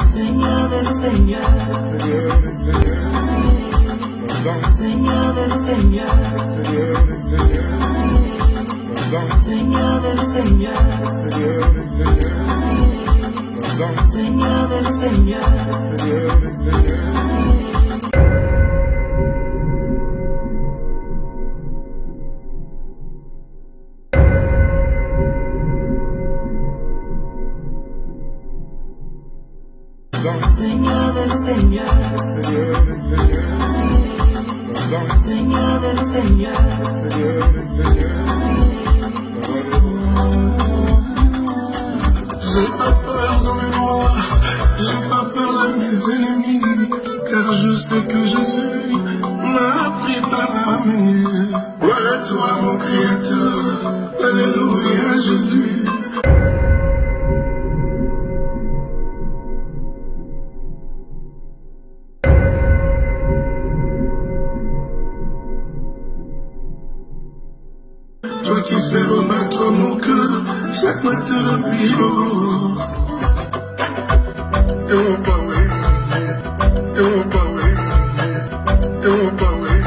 Seigneur des Seigneurs, Seigneur des Seigneurs, Seigneur des Seigneurs, Seigneur des Seigneurs. Seigneur des Seigneurs, Seigneur des Seigneurs, j'ai pas peur dans le noir, j'ai pas peur de mes ennemis, car je sais que Jésus m'a pris par la main. Gloire à toi mon Créateur, alléluia Jésus. Toi qui fais rebattre mon cœur chaque matin depuis l'aurore. Et mon power, et mon power, et mon power.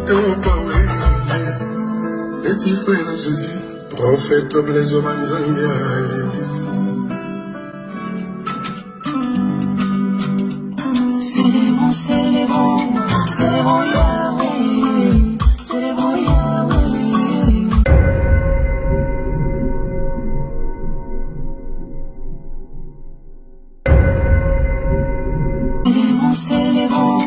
Et mon power, et qui fait dans Jésus, prophète Blaise Manzanga, alléluia. Célébrons, célébrons, célébrons Yahweh, célébrons Yahweh. Célébrons, célébrons,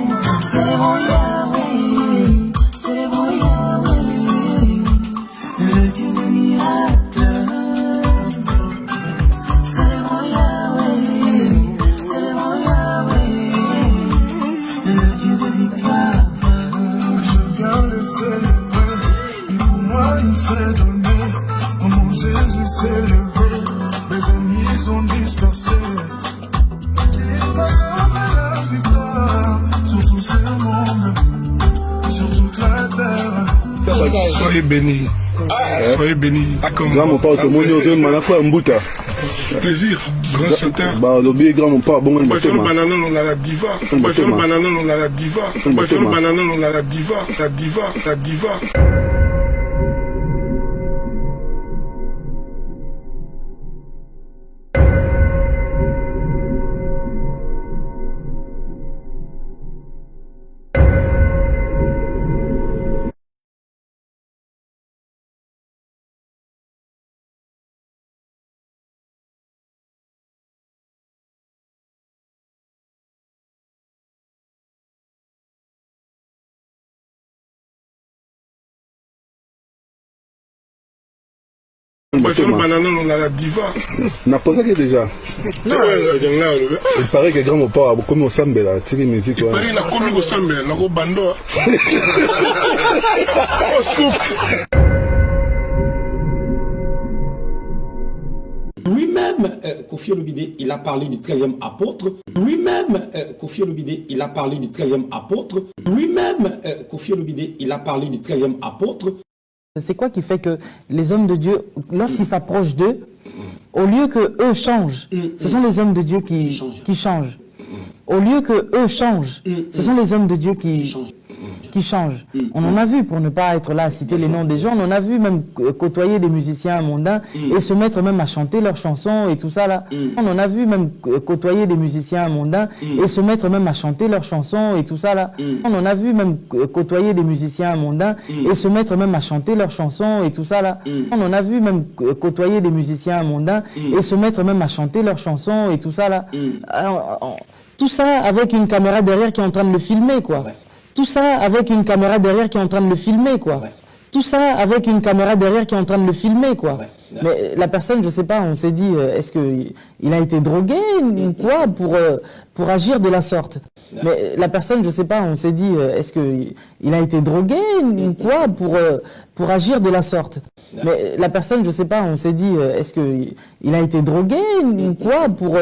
célébrons Yahweh, célébrons Yahweh, le Dieu des miracles. Célébrons Yahweh, célébrons Yahweh, le Dieu de victoire. Je viens le célébrer, pour moi il s'est donné, oh mon Jésus s'est levé, mes ennemis sont dispersés. Il m'a donné la victoire, sur tout ce monde, sur toute la terre. Soyez bénis, soyez bénis. Grand mon père, tout le monde est mal à faire un bout. Plaisir, grand chanteur. Bah, l'objet grand mon père, bon, on va faire le banana, on a la diva. On va faire le banana, on a la diva. On va faire le banana, on a la diva. La diva, la diva. On va faire le banana, on a la diva. N'a pas ça que déjà. Non, il paraît que grand mon père a commis au sambe là, tiré musique. Il paraît qu'il a commis au sambe, il a commis au bando. Oh, scoop. Lui-même, Kofi Olomide, il a parlé du 13e apôtre. Lui-même, Kofi Olomide, il a parlé du 13e apôtre. Lui-même, Kofi Olomide, il a parlé du 13e apôtre. C'est quoi qui fait que les hommes de Dieu, lorsqu'ils s'approchent d'eux, au lieu que eux changent, ce sont les hommes de Dieu qui changent. Au lieu que eux changent, ce sont les hommes de Dieu qui changent. On en a vu, pour ne pas être là à citer les noms des gens, on en a vu même côtoyer des musiciens mondains et se mettre même à chanter leurs chansons et tout ça là. On en a vu même côtoyer des musiciens mondains et se mettre même à chanter leurs chansons et tout ça là. On en a vu même côtoyer des musiciens mondains et se mettre même à chanter leurs chansons et tout ça là. On en a vu même côtoyer des musiciens mondains et se mettre même à chanter leurs chansons et tout ça là. Alors, tout ça avec une caméra derrière qui est en train de le filmer, quoi. Tout ça avec une caméra derrière qui est en train de le filmer, quoi. Tout ça avec une caméra derrière qui est en train de le filmer, quoi. Mais la personne, je sais pas, on s'est dit, est-ce qu'il a été drogué ou quoi pour agir de la sorte? Mais la personne, je sais pas, on s'est dit, est-ce qu'il a été drogué ou quoi pour agir de la sorte? Mais la personne, je sais pas, on s'est dit, est-ce qu'il a été drogué ou quoi pour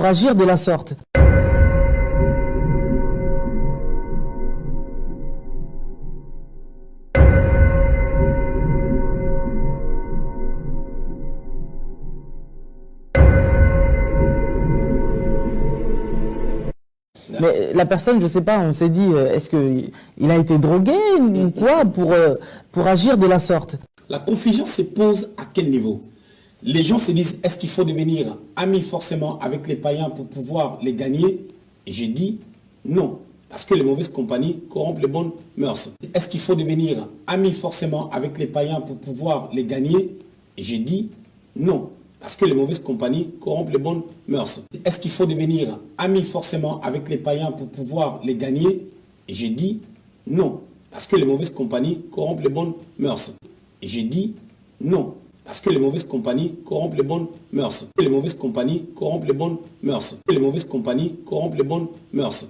agir de la sorte? Mais la personne, je sais pas, on s'est dit, est-ce qu'il a été drogué ou quoi pour agir de la sorte? La confusion se pose à quel niveau? Les gens se disent, est-ce qu'il faut devenir ami forcément avec les païens pour pouvoir les gagner? Et j'ai dit non, parce que les mauvaises compagnies corrompent les bonnes mœurs. Est-ce qu'il faut devenir ami forcément avec les païens pour pouvoir les gagner? Et j'ai dit non, parce que les mauvaises compagnies corrompent les bonnes mœurs. Est-ce qu'il faut devenir ami forcément avec les païens pour pouvoir les gagner? Et j'ai dit non, parce que les mauvaises compagnies corrompent les bonnes mœurs. Et j'ai dit non, parce que les mauvaises compagnies corrompent les bonnes mœurs. Les mauvaises compagnies corrompent les bonnes mœurs. Les mauvaises compagnies corrompent les bonnes mœurs.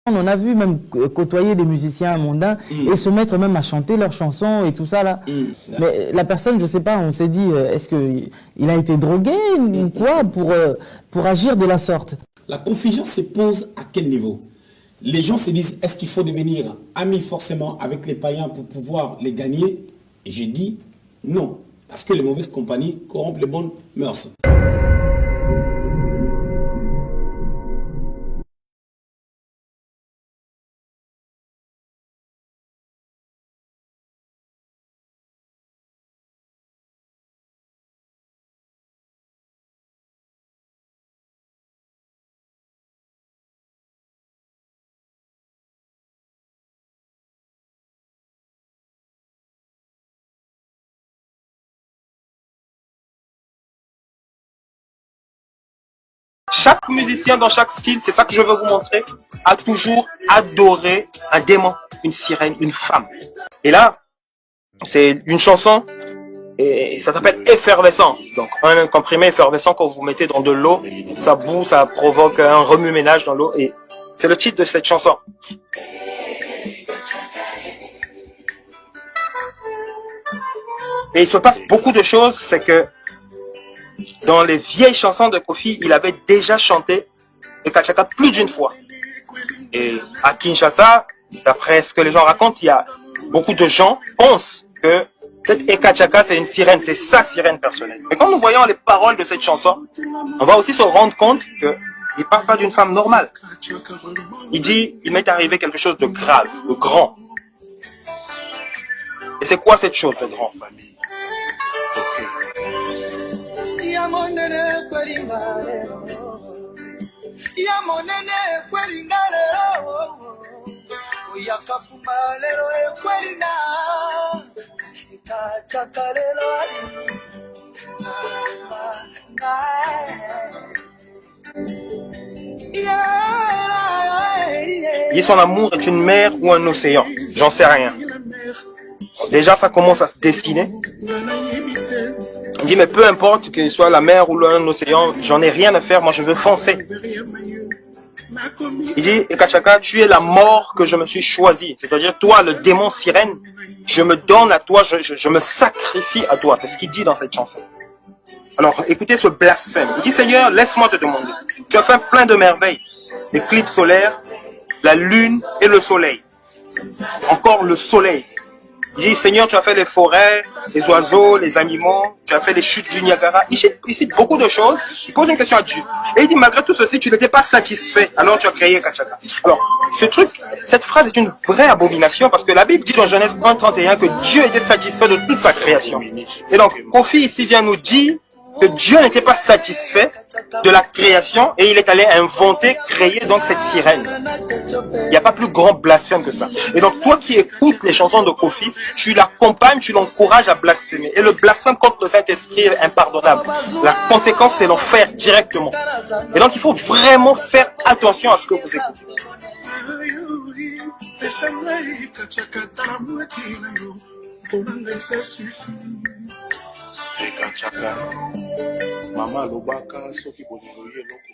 On en a vu même côtoyer des musiciens mondains et se mettre même à chanter leurs chansons et tout ça là. Mais la personne, je sais pas, on s'est dit, est-ce qu'il a été drogué ou quoi pour agir de la sorte? La confusion se pose à quel niveau? Les gens se disent, est-ce qu'il faut devenir ami forcément avec les païens pour pouvoir les gagner? Et j'ai dit non, parce que les mauvaises compagnies corrompent les bonnes mœurs. Chaque musicien dans chaque style, c'est ça que je veux vous montrer, a toujours adoré un démon, une sirène, une femme. Et là, c'est une chanson, et ça s'appelle Effervescent. Donc un comprimé effervescent que vous mettez dans de l'eau, ça boue, ça provoque un remue-ménage dans l'eau, et c'est le titre de cette chanson. Et il se passe beaucoup de choses, c'est que dans les vieilles chansons de Kofi, il avait déjà chanté Eka Tchaka plus d'une fois. Et à Kinshasa, d'après ce que les gens racontent, il y a beaucoup de gens qui pensent que cette Eka Tchaka, c'est une sirène, c'est sa sirène personnelle. Mais quand nous voyons les paroles de cette chanson, on va aussi se rendre compte qu'il ne parle pas d'une femme normale. Il dit, il m'est arrivé quelque chose de grave, de grand. Et c'est quoi cette chose de grand? Il dit son amour est une mer ou un océan. J'en sais rien. Déjà, ça commence à se dessiner. Il dit, mais peu importe que ce soit la mer ou un océan, j'en ai rien à faire, moi je veux foncer. Il dit, Eka Tchaka, tu es la mort que je me suis choisie. C'est-à-dire, toi, le démon sirène, je me donne à toi, je me sacrifie à toi. C'est ce qu'il dit dans cette chanson. Alors, écoutez ce blasphème. Il dit, Seigneur, laisse-moi te demander. Tu as fait plein de merveilles. L'éclipse solaire, la lune et le soleil. Encore le soleil. Il dit, Seigneur, tu as fait les forêts, les oiseaux, les animaux, tu as fait les chutes du Niagara. Il cite beaucoup de choses. Il pose une question à Dieu. Et il dit, malgré tout ceci, tu n'étais pas satisfait. Alors tu as créé Eka Tchaka. Alors, ce truc, cette phrase est une vraie abomination parce que la Bible dit dans Genèse 1:31 que Dieu était satisfait de toute sa création. Et donc, Kofi ici vient nous dire que Dieu n'était pas satisfait de la création et il est allé inventer, créer donc cette sirène. Il n'y a pas plus grand blasphème que ça. Et donc toi qui écoutes les chansons de Kofi, tu l'accompagnes, tu l'encourages à blasphémer. Et le blasphème contre le Saint-Esprit est impardonnable. La conséquence, c'est l'enfer directement. Et donc il faut vraiment faire attention à ce que vous écoutez. Eka Tchaka, Mama Lobaka, soki bolingo ye loko.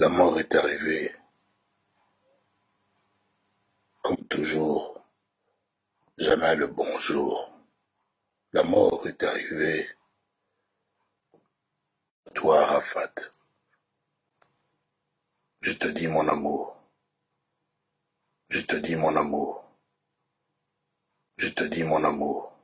La mort est arrivée. Comme toujours, jamais le bonjour. La mort est arrivée. Toi, Rafat, je te dis mon amour. Je te dis mon amour. Je te dis mon amour.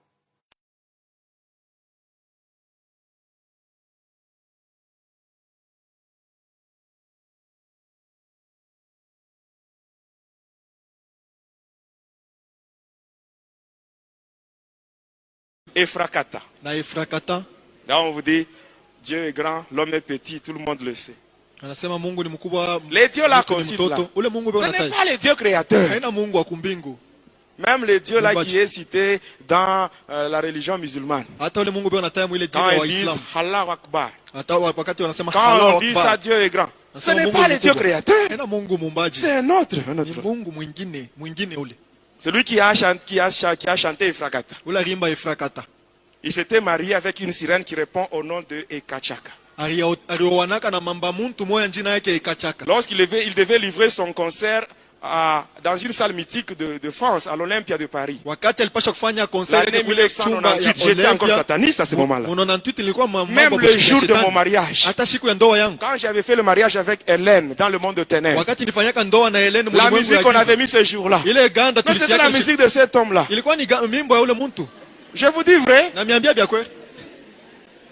Efrakata. Na Efrakata. Là, on vous dit, Dieu est grand, l'homme est petit, tout le monde le sait. Anasema Mungu ni mkubwa. Les dieux là mtu ni qu'on cite là, mtoto. Ule Mungu ce n'est pas le Dieu créateur. Haina Mungu wa kumbingu. Même le Dieu là Mumbaji. qui est cité dans la religion musulmane. Hata ule Mungu anataya mwile dini Quand wa ils disent Islam. Allah Akbar. Hata wakati wanasema Quand Allahu on dit Akbar. ça, Dieu est grand. Ce Anasema n'est Mungu pas ni le Dieu mkubwa. créateur. Haina Mungu mumbaji. C'est un autre. Ni Mungu mwingine ule. Celui qui a chanté Efrakata. Ule rimba Efrakata. Il s'était marié avec une sirène qui répond au nom de Ekachaka. Aliowanaka na mamba muntu moya njina yake Ekachaka. Lorsqu'il devait livrer son concert dans une salle mythique de France, à l'Olympia de Paris. Wakati alipasha kufanya concert L'année kule chumba ya 1998, j'étais encore Olympia. sataniste à ce moment-là. 98 nilikuwa mambo Même le ya jour de shetani. mon mariage, Hata siku ya ndoa yangu. quand j'avais fait le mariage avec Hélène dans le monde de ténèbres, Wakati nilifanyaka ndoa na Helene la mlimwengu musique ya qu'on giza. avait mis ce jour-là, Ile ganda mais c'était la tulitiaka musique de cet homme-là. ilikuwa ni mimbo ya ule muntu. Je vous dis vrai, Na miambia bya kweli.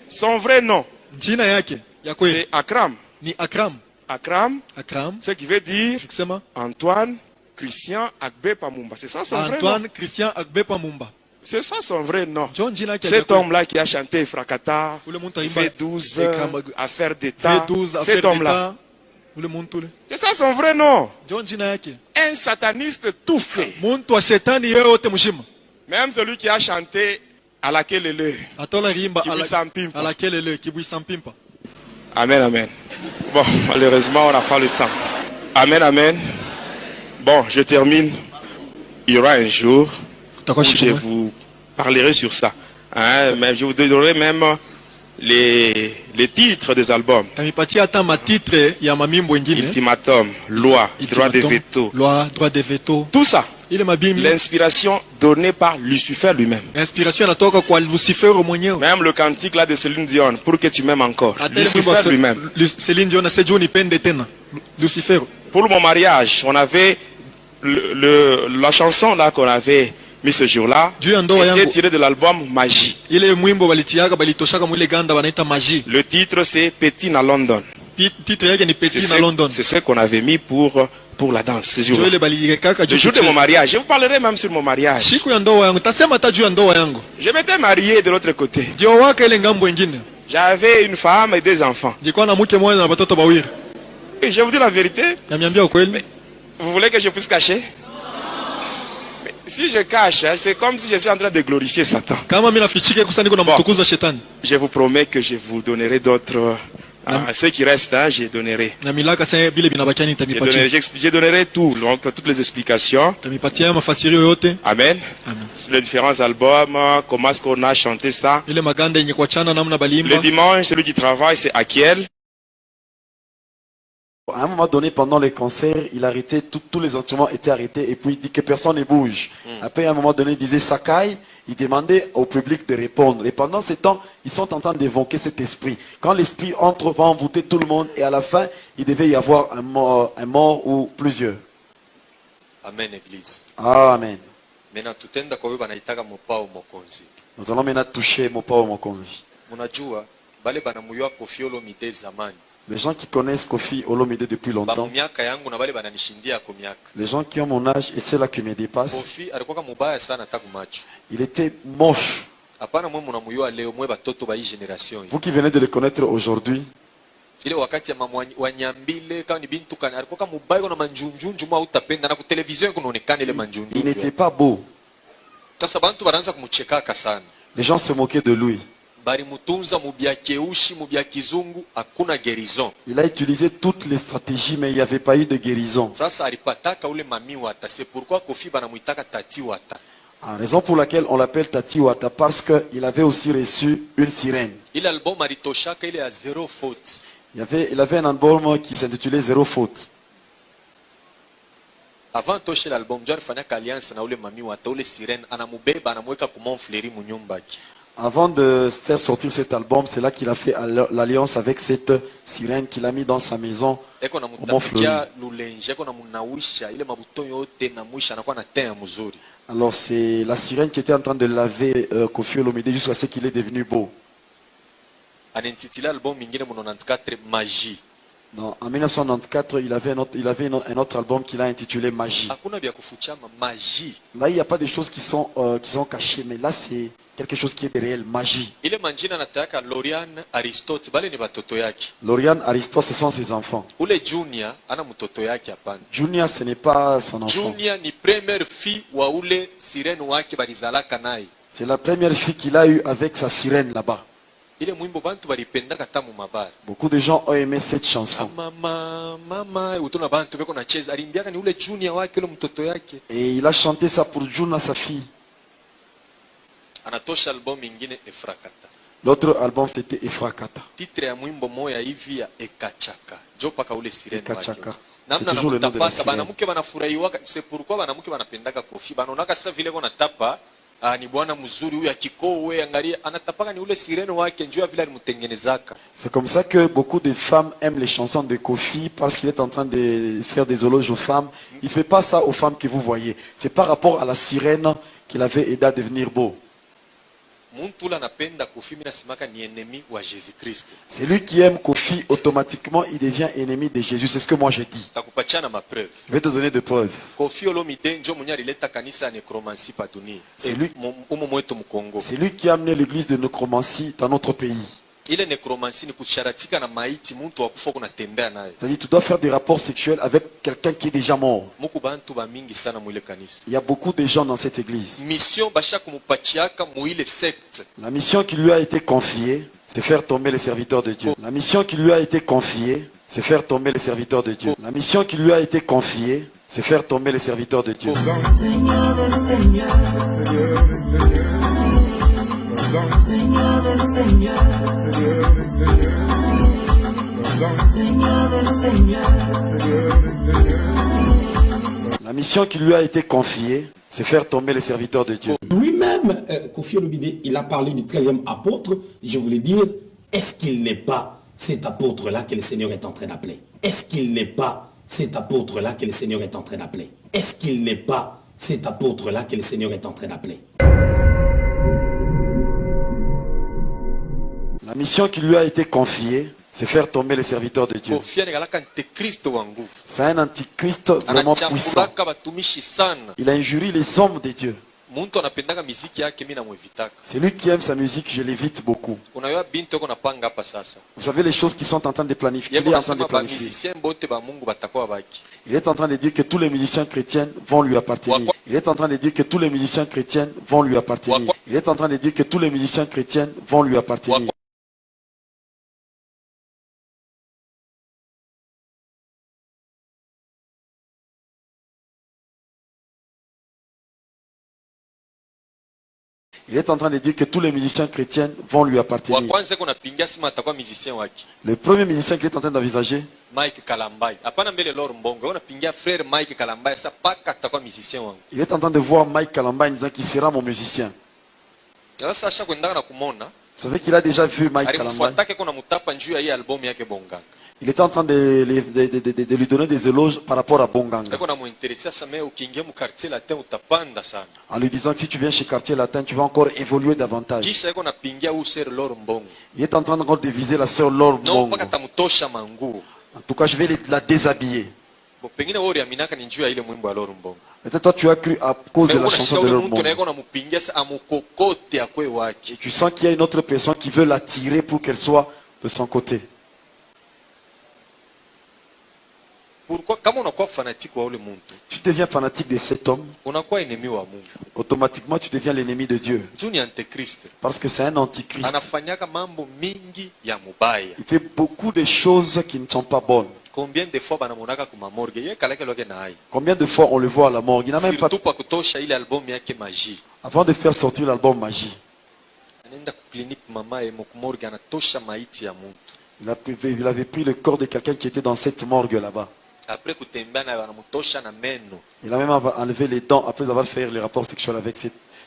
son vrai nom, Jina yake ya kweli c'est Akram. ni Akram. Akram, Akram. ce qui veut dire Tukisema Antoine Christian Agbe Pamumba. C'est ça son vrai nom. Antoine Christian Agbepa Mumba. C'est ça son vrai nom. John jina yake ya Cet kweli. homme-là qui a chanté Frakata, Ule muntu aimba V12, Ekram- affaire d'État, V12 cet affaire homme-là. d'État. Ule muntu ule. C'est ça son vrai nom. John jina yake. Un sataniste tout fait. Muntu wa shetani yote mshima. Même celui qui a chanté à laquelle le. Atola rimba Kibuisampimpa. ala kelele Kibuisampimpa. Amen, amen. Bon, malheureusement, on n'a pas le temps. Amen, amen. Bon, je termine. Il y aura un jour où je vous parlerai sur ça. Hein, mais je vous donnerai même les titres des albums. Tamipatia hata matitre ya mamimbo ingine. Ultimatum, loi, droit de veto. Loi, droit de veto. Tout ça. Ile mabimbi. L'inspiration donnée par Lucifer lui-même. Inspiration inatoka kwa Lucifer mwenyewe. Même le cantique là de Céline Dion, pour que tu m'aimes encore. Hata ile Lucifer mwimbo lui-même. Céline Dion ase Johnny Pende tena. Lucifer. Pour mon mariage, on avait la chanson là qu'on avait mis ce jour-là était tirée de l'album Magie. Ile mwimbo balitiaga balitoshaka mwile ganda wanaita Magie. Le titre c'est Petit à London. Titre yake ni Petit à London. C'est ce qu'on avait mis pour la danse ce jour-là. Le jour de mon mariage, je vous parlerai même sur mon mariage. Siku ya ndoa yangu, tasema hata juu ya ndoa yangu. Je m'étais marié de l'autre côté. Ndio wake ile ngambo nyingine. J'avais une femme et des enfants. Nilikuwa na mke mmoja na watoto wawili. Et je vous dis la vérité. Namiambia ukweli. Vous voulez que je puisse cacher? Mais si je cache, c'est comme si je suis en train de glorifier Satan. Kama mimi nafichike kusa niko na mtukuza shetani. Je vous promets que je vous donnerai d'autres. Ceux qui restent, hein, je donnerai. Je donnerai tout, donc toutes les explications. Amen. Sur les différents albums, comment est-ce qu'on a chanté ça. Le dimanche, celui qui travaille, c'est Akiel. À un moment donné, pendant les concerts, il arrêtait, tous les instruments étaient arrêtés et puis il dit que personne ne bouge. Après, à un moment donné, il disait Sakai, il demandait au public de répondre. Et pendant ce temps, ils sont en train d'évoquer cet esprit. Quand l'esprit entre, va envoûter tout le monde et à la fin, il devait y avoir un mort ou plusieurs. Amen, Église. Amen. Maintenant, tutenda kwa baba naitaka mopao mokonzi. Nous allons maintenant toucher Mopao Mokonzi. Munajua, bale banamuywa Koffi Olomide zamani. Les gens qui connaissent Koffi Olomide depuis longtemps, les gens qui ont mon âge et ceux-là qui me dépassent, il était moche. Vous qui venez de le connaître aujourd'hui, il n'était pas beau. Les gens se moquaient de lui. Il a utilisé toutes les stratégies, mais il n'y avait pas eu de guérison. En raison pour laquelle on l'appelle Tati Wata, parce qu'il avait aussi reçu une sirène. Il avait un album qui s'intitulait Zéro Faute. Avant toshe l'album ndio alifanyaka alliance na ule mami wata ule sirene anamubeba anamweka ku Montfleri munyumbaki. Avant de faire sortir cet album, c'est là qu'il a fait l'alliance avec cette sirène qu'il a mis dans sa maison Eko na au Montfleury. mutapikia lulenje eko na munawisha ile mabuto yote na mwisha anakuwa na teint mzuri. Alors c'est la sirène qui était en train de laver Koffi Olomide jusqu'à ce qu'il est devenu beau. Anentitila album mingine mu 94 Magie. Non, en 1994, il avait un autre album qu'il a intitulé Magie. Hakuna bya kufuchama Magie. Là, il n'y a pas de choses qui sont cachées, mais là, c'est quelque chose qui est de réel, magie. Ile manjina nataka Lorian Aristote bale ni batoto yake. Lauriane, Aristote, ce sont ses enfants. Ule Junior ana mtoto yake hapana. Junior, ce n'est pas son enfant. Junior ni première fille wa ule sirene wake balizalaka naye. C'est la première fille qu'il a eue avec sa sirène là-bas. Ile mwimbo bantu balipendaka tamu mabara. Beaucoup de gens ont aimé cette chanson. Mama utona bantu beko na cheza alimbiaka ni ule Junior wake ule mtoto yake. Et il a chanté ça pour Juna, sa fille. Anatosha album ingine Efrakata. L'autre album, c'était Efrakata. Titre ya mwimbo moya hivi ya Ekachaka. Jo paka ule sirene wake. Ekachaka. C'est Namna toujours le nom de la namutapaka sirène. banamuke banafurahiwaka. C'est pourquoi banamuke banapendaka Koffi. Banonaka sasa vile kona tapa ni bwana mzuri huyu akikowe angalia anatapaka ni ule sirene wake njoo vile alimutengenezaka. C'est comme ça que beaucoup de femmes aiment les chansons de Koffi parce qu'il est en train de faire des éloges aux femmes. Il ne fait pas ça aux femmes que vous voyez. C'est par rapport à la sirène qu'il avait aidé à devenir beau. Muntu la napenda Koffi mina simaka ni ennemi wa Jésus Christ. Celui qui aime Koffi, automatiquement, il devient ennemi de Jésus. C'est ce que moi je dis. Takupachana ma preuve. Je vais te donner des preuves. Koffi Olomide njo mwenye alileta kanisa ya necromancy pa dunia. C'est lui. Umo mwetu mkongo. C'est lui qui a amené l'église de nécromancie dans notre pays. Ile necromancy ni kusharatika na maiti muntu wakufa kuna tembea naye. C'est-à-dire tu dois faire des rapports sexuels avec quelqu'un qui est déjà mort. Muku bantu ba mingi sana mwile kanisa. Il y a beaucoup de gens dans cette église. Mission basha kumupachiaka mwile secte. La mission qui lui a été confiée, c'est faire tomber les serviteurs de Dieu. La mission qui lui a été confiée, c'est faire tomber les serviteurs de Dieu. La mission qui lui a été confiée, c'est faire tomber les serviteurs de Dieu. Seigneur des Seigneurs, Seigneur des Seigneurs, Seigneur des Seigneurs. La mission qui lui a été confiée, c'est faire tomber les serviteurs de Dieu. Lui-même, Koffi Olomide, il a parlé du 13e apôtre. Je voulais dire, est-ce qu'il n'est pas cet apôtre-là que le Seigneur est en train d'appeler? Est-ce qu'il n'est pas cet apôtre-là que le Seigneur est en train d'appeler? Est-ce qu'il n'est pas cet apôtre-là que le Seigneur est en train d'appeler? La mission qui lui a été confiée, c'est faire tomber les serviteurs de Dieu. Koffi anagalaka antikristo wa nguvu. C'est un antichrist vraiment puissant. Anachambulaka batumishi sana. Il a injurié les hommes de Dieu. Muntu anapendaka miziki yake mimi namwevitaka. Celui qui aime sa musique, je l'évite beaucoup. Unajua binti yako napanga hapa sasa. Vous savez les choses qui sont en train de planifier. Il Yebo est en train de nasema ba planifier. musicien bote ba Mungu batakuwa baki. Il est en train de dire que tous les musiciens chrétiens vont lui appartenir. Il est en train de dire que tous les musiciens chrétiens vont lui appartenir. Il est en train de dire que tous les musiciens chrétiens vont lui appartenir. Il est en train de dire que tous les musiciens chrétiens vont lui Wa appartenir. kwanza kuna pinga sima atakuwa musicien wake. Le premier musicien qu'il est en train d'envisager, Mike Kalambai. Hapana mbele Lord Mbongo. Ona pinga frère Mike Kalambai sa paka atakuwa musicien wangu. il est en train de voir Mike Kalamba en disant qu'il sera mon musicien. Sasa asha kwenda na kumona. Vous savez qu'il a déjà vu Mike Kalamba. Alimfuatake kuna mutapa njuu ya hii album yake Bonganga. Il était en train de lui donner des éloges par rapport à Bonganga. Eko na muinteresia sasa ukiingia mu quartier latin utapanda sana. En lui disant que si tu viens chez Quartier Latin, tu vas encore évoluer davantage. Kisha eko na pingia usere Lord Mbongo. Il est en train encore de viser la sœur Laure No Mbongo. mpaka tamutosha manguo. En tout cas, je vais la déshabiller. Bo pengine wewe uliaminaka ni njuu ya ile mwimbo wa Lord Mbongo. Peut-être toi, tu as cru à cause de la chanson de Laure Mtu Mbongo. na eko na mupingia sa amukokote akwe wake. Tu sens qu'il y a une autre personne qui veut l'attirer pour qu'elle soit de son côté. Pourquoi kama unakuwa fanatique wa ule muntu, Tu deviens fanatique de cet homme, unakuwa enemi wa Mungu. automatiquement tu deviens l'ennemi de Dieu. Juu ni antichrist. Parce que c'est un antichrist. Anafanyaka mambo mingi ya mubaya. Il fait beaucoup de choses qui ne sont pas bonnes. Combien de fois banamonaka kuma morgue ye kalake loke na hai. Combien de fois on le voit à la morgue? Il n'a même pas... Surtout pa kutosha ile album yake Magie. Avant de faire sortir l'album Magie, Anaenda ku clinique mama ye morgue anatosha maiti ya muntu. Il avait pris le corps de quelqu'un qui était dans cette morgue là-bas. Après kutembea na wanamtosha na meno. Il a même enlevé les dents après avoir fait les rapports sexuels avec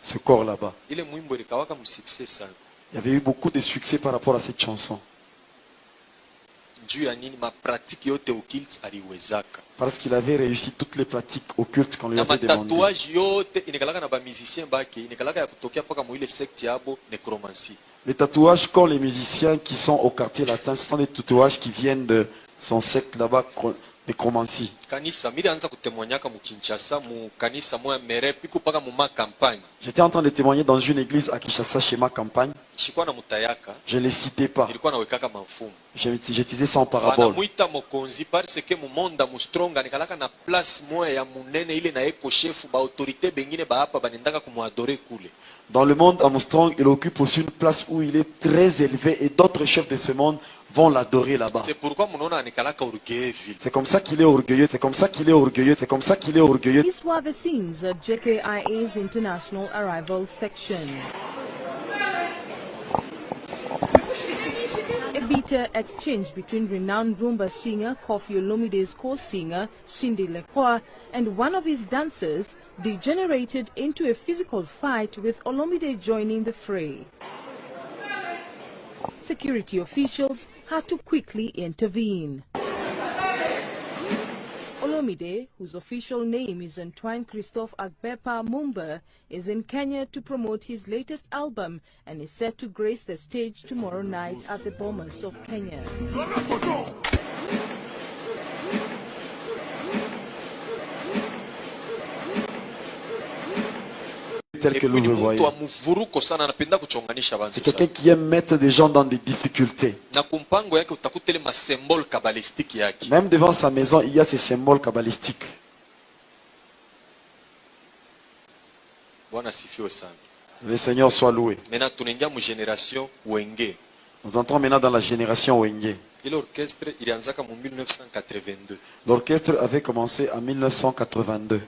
ce corps là-bas. Ile mwimbo ilikawaka msuccès sana. Il y avait eu beaucoup de succès par rapport à cette chanson. Juu ya nini mapratiki yote occulte aliwezaka. Parce qu'il avait réussi toutes les pratiques occultes qu'on lui avait demandé. Tatouage yote inikalaka na ba musiciens baki, inikalaka ya kutokea paka mu ile secte yabo necromancie. Les tatouages qu'ont les musiciens qui sont au quartier latin, ce sont des tatouages qui viennent de son secte là-bas, nécromancie. Kanisa mili anza kutemonyaka mu Kinshasa mu kanisa moya mere piku paka mu ma campagne. J'étais en train de témoigner dans une église à Kinshasa chez ma campagne. Shikuwa na mutayaka. Je ne les citais pas. Ilikuwa na wekaka mafumu. Je disais ça en parabole. Wanamuita mokonzi parce que mu monda mu stronga nikalaka na place moya ya munene ile na eko chef ba autorité bengine ba hapa banendaka kumuadore kule. Dans le monde, Armstrong, il occupe aussi une place où il est très élevé et d'autres chefs de ce monde vont l'adorer là-bas. C'est pourquoi munaona nikalaka orgueilleuville. C'est comme ça qu'il est orgueilleux, c'est comme ça qu'il est orgueilleux, c'est comme ça qu'il est orgueilleux. These were the scenes at JKIA's International Arrival Section. A bitter exchange between renowned Rumba singer Koffi Olomide's co-singer Cindy Lecroix and one of his dancers degenerated into a physical fight, with Olomide joining the fray. Security officials had to quickly intervene. Olomide, whose official name is Antoine Christophe Agbepa Mumba, is in Kenya to promote his latest album and is set to grace the stage tomorrow night at the Bomas of Kenya. Tel que nous le voyons. C'est quelqu'un qui aime mettre des gens dans des difficultés. Même devant sa maison, il y a ces symboles kabbalistiques. Le Seigneur soit loué. Nous entrons maintenant dans la génération Wenge. L'orchestre avait commencé en 1982.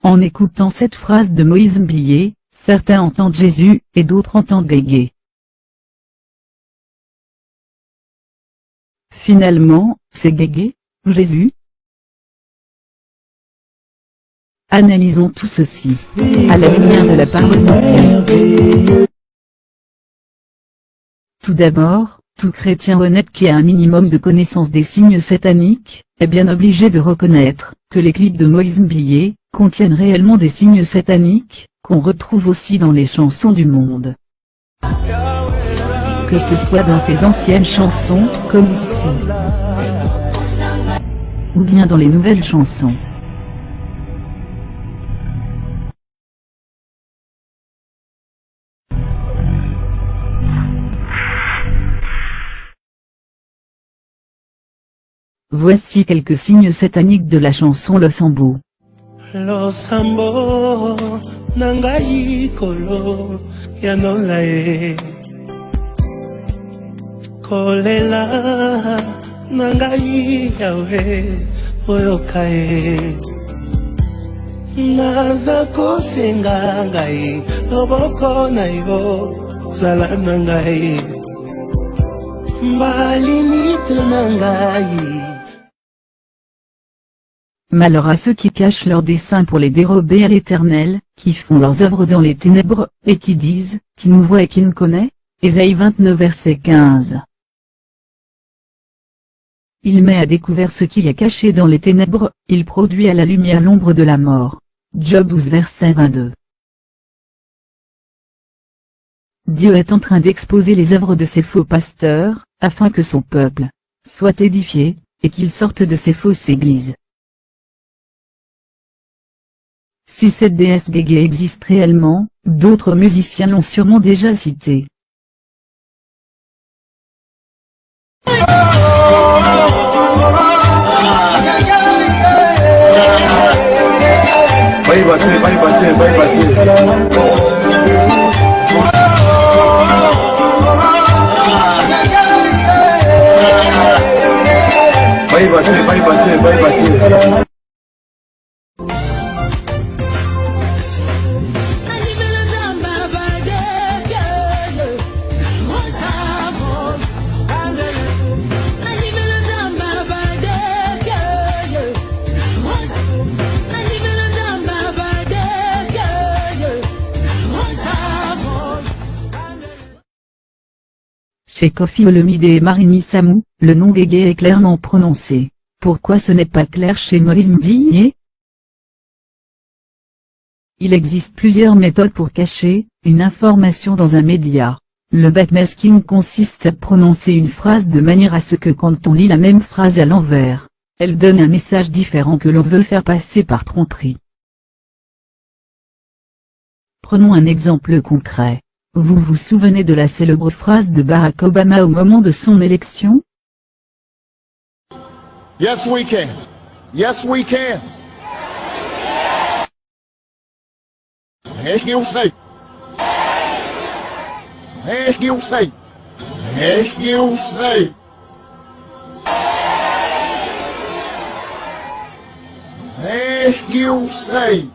En écoutant cette phrase de Moïse Mbilé, certains entendent Jésus, et d'autres entendent Guégué. Finalement, c'est Guégué, ou Jésus? Analysons tout ceci, à la lumière de la parole de Dieu. Tout d'abord, tout chrétien honnête qui a un minimum de connaissance des signes sataniques, est bien obligé de reconnaître que les clips de Moïse Mbilé contiennent réellement des signes sataniques, qu'on retrouve aussi dans les chansons du monde. Que ce soit dans ses anciennes chansons, comme ici, ou bien dans les nouvelles chansons. Voici quelques signes sataniques de la chanson Le Sambo. Losambo nangai kolo ya nolae kolela nangai yawe oyokae naza kosenga ngai loboko na yo zala nangai mbalimite nangai. Malheur à ceux qui cachent leurs desseins pour les dérober à l'Éternel, qui font leurs œuvres dans les ténèbres, et qui disent, qui nous voit et qui nous connaît. Ésaïe 29 verset 15. Il met à découvert ce qu'il est caché dans les ténèbres, il produit à la lumière l'ombre de la mort. Job 12 verset 22. Dieu est en train d'exposer les œuvres de ses faux pasteurs, afin que son peuple, soit édifié, et qu'il sorte de ces fausses églises. Si cette déesse Gégé existe réellement, d'autres musiciens l'ont sûrement déjà citée. Chez Koffi Olomide et Marimi Samou, le nom Gégé est clairement prononcé. Pourquoi ce n'est pas clair chez Moïse Mbiyé? Il existe plusieurs méthodes pour cacher une information dans un média. Le backmasking consiste à prononcer une phrase de manière à ce que quand on lit la même phrase à l'envers, elle donne un message différent que l'on veut faire passer par tromperie. Prenons un exemple concret. Vous vous souvenez de la célèbre phrase de Barack Obama au moment de son élection? Yes, we can. Yes, we can. Yes, you say. Yes, you say. Yes, you say. Yes, you say.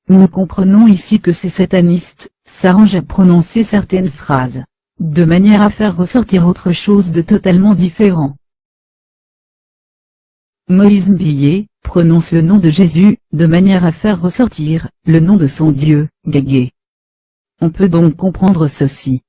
Nous comprenons ici que ces satanistes s'arrangent à prononcer certaines phrases, de manière à faire ressortir autre chose de totalement différent. Moïse Mbiyé prononce le nom de Jésus, de manière à faire ressortir le nom de son Dieu, Gégé. On peut donc comprendre ceci.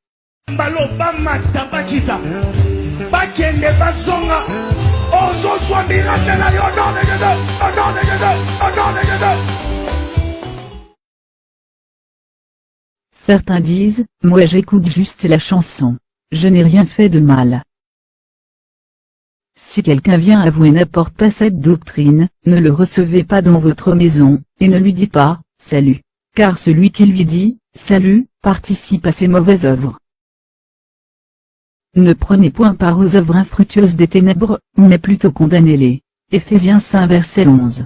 Certains disent, moi j'écoute juste la chanson, je n'ai rien fait de mal. Si quelqu'un vient à vous et n'apporte pas cette doctrine, ne le recevez pas dans votre maison, et ne lui dites pas, salut. Car celui qui lui dit, salut, participe à ses mauvaises œuvres. Ne prenez point part aux œuvres infructueuses des ténèbres, mais plutôt condamnez-les. Éphésiens 5 verset 11.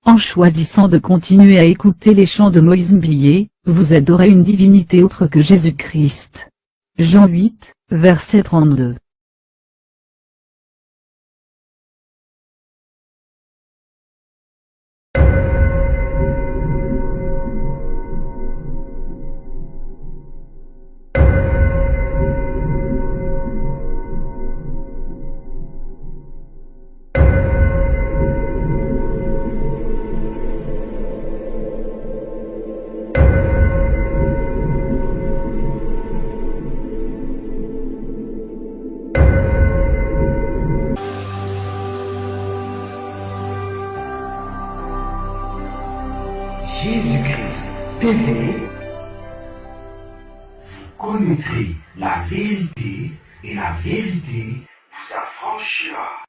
En choisissant de continuer à écouter les chants de Moïse Mbiyé, vous adorez une divinité autre que Jésus-Christ. Jean 8, verset 32. Jésus-Christ TV, vous connaîtrez la vérité et la vérité vous affranchira.